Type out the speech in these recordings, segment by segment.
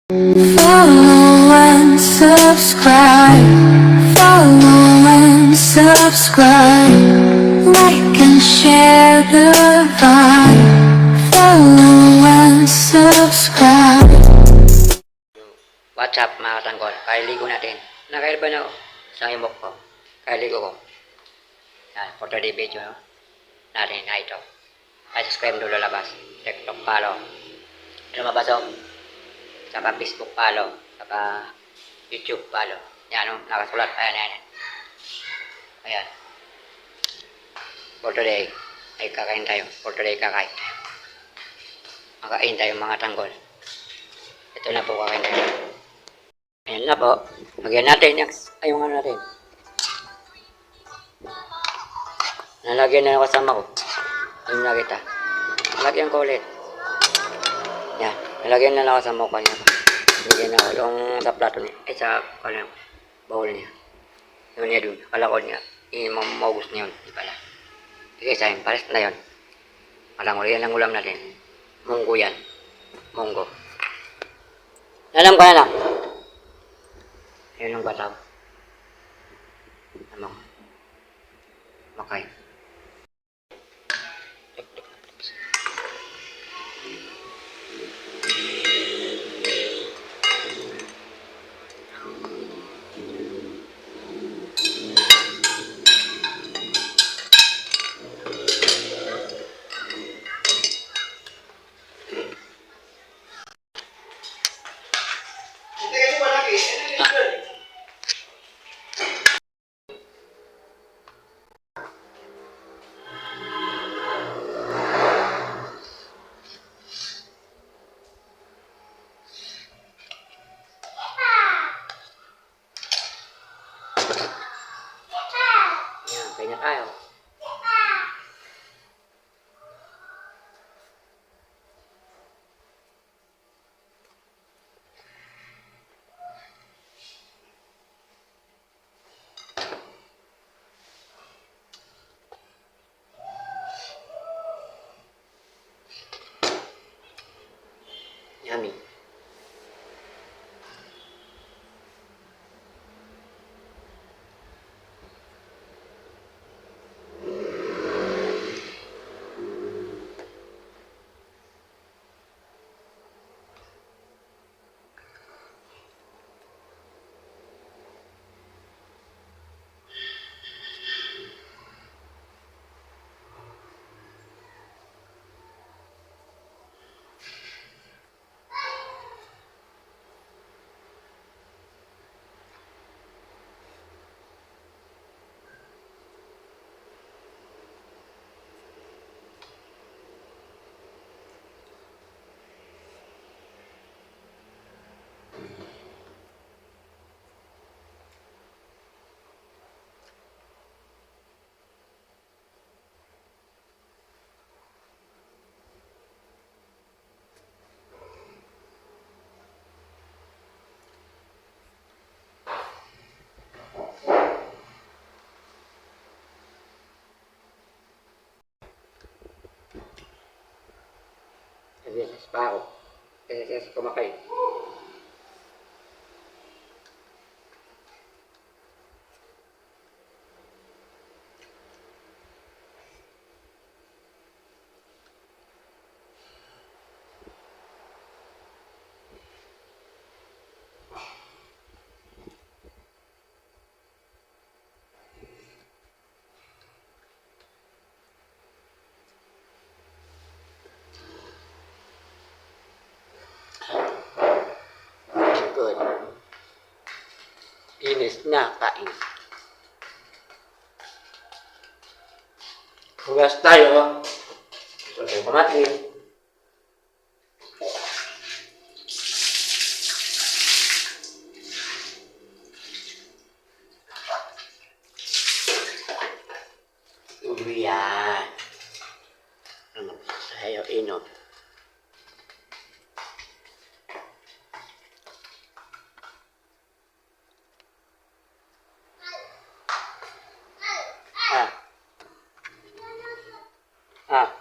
Follow and subscribe. Follow and subscribe. Like and share the vibe. Follow and subscribe. What's up mga katanggol? Kailigo natin. Nakaiba na ako sa imok ko. Kailigo ko. Yan, for today video natin na ito. Ay subscribe dulo labas. TikTok follow. Lumabas ako. Saka Facebook follow. Saka YouTube follow. Yan o, nakasulat. Ayan. Ayan. For today, ay kakain tayo. For today, kakain tayo. Makain tayo mga tanggol. Ito na po kakain tayo. Ayan na po. Lagyan natin yung ano natin. Nalagyan na yung kasama ko. Yung nakita. Nalagyan ko ulit. Yan. Nalagyan na lang kasama ko kanina. Nalagyan na ko yung sa plato niya. Sa bowl niya. Yun niya dun. Kalakod niya. Maubos niya yun. Di pala. Sige sa akin. Pares na yun. Malangol. Yan ang ulam natin. Munggo yan. Munggo. Alam ka na lang. Ayun ang bataw. Ano? Makay. Yan, kanya tayo. Yummy. Beses pa ako. Beses kumakain. Good. Inis na kain. Hugas tayo. Sulay kamati. Ubiyan. Ano? Tayo inom.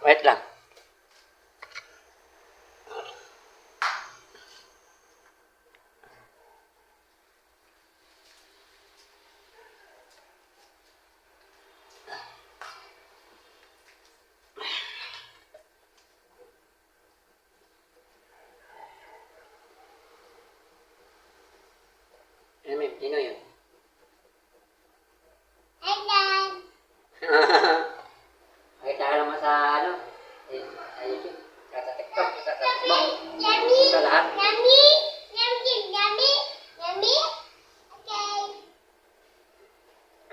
Wait lang. Sino yun? Ayan. Nakita ka naman sa ano? Sa YouTube. Sa TikTok. Sa Facebook. Yummy. Sa lahat. Yummy. Yummy. Yummy. Yummy. Okay.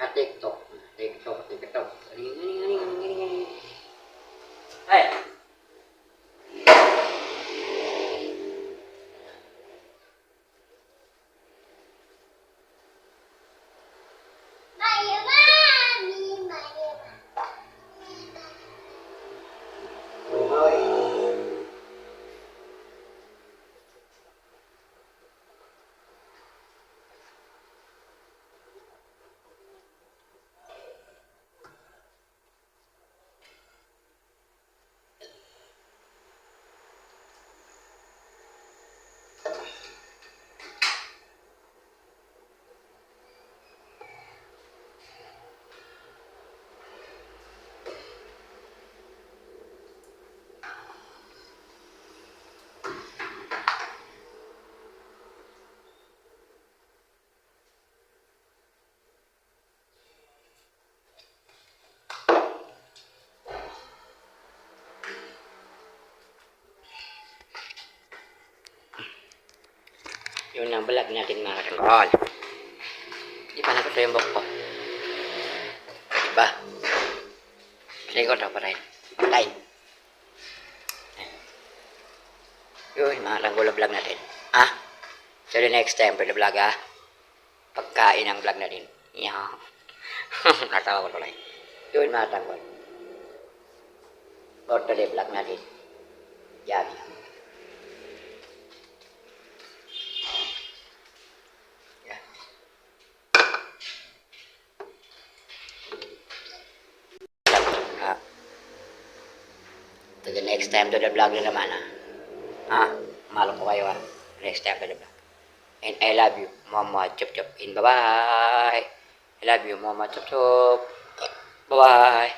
Sa TikTok. TikTok. Galing. Ay! Maya, mami. Maya, Yun ang vlog natin mga katanggol. Di pa nakita yung buhok ko. Diba? Likod ako pa rin. Patay. Yun, mga katanggol vlog natin. So the next time for the vlog pagkain ang vlog natin. Yeah. Natawa ko tuloy. Yun mga katanggol. For today vlog natin. Yabi. To the next time to the vlog na naman malo ko kayo next time to the vlog. And I love you, Mama Chup Chup. And bye-bye. I love you, Mama Chup Chup. Bye-bye.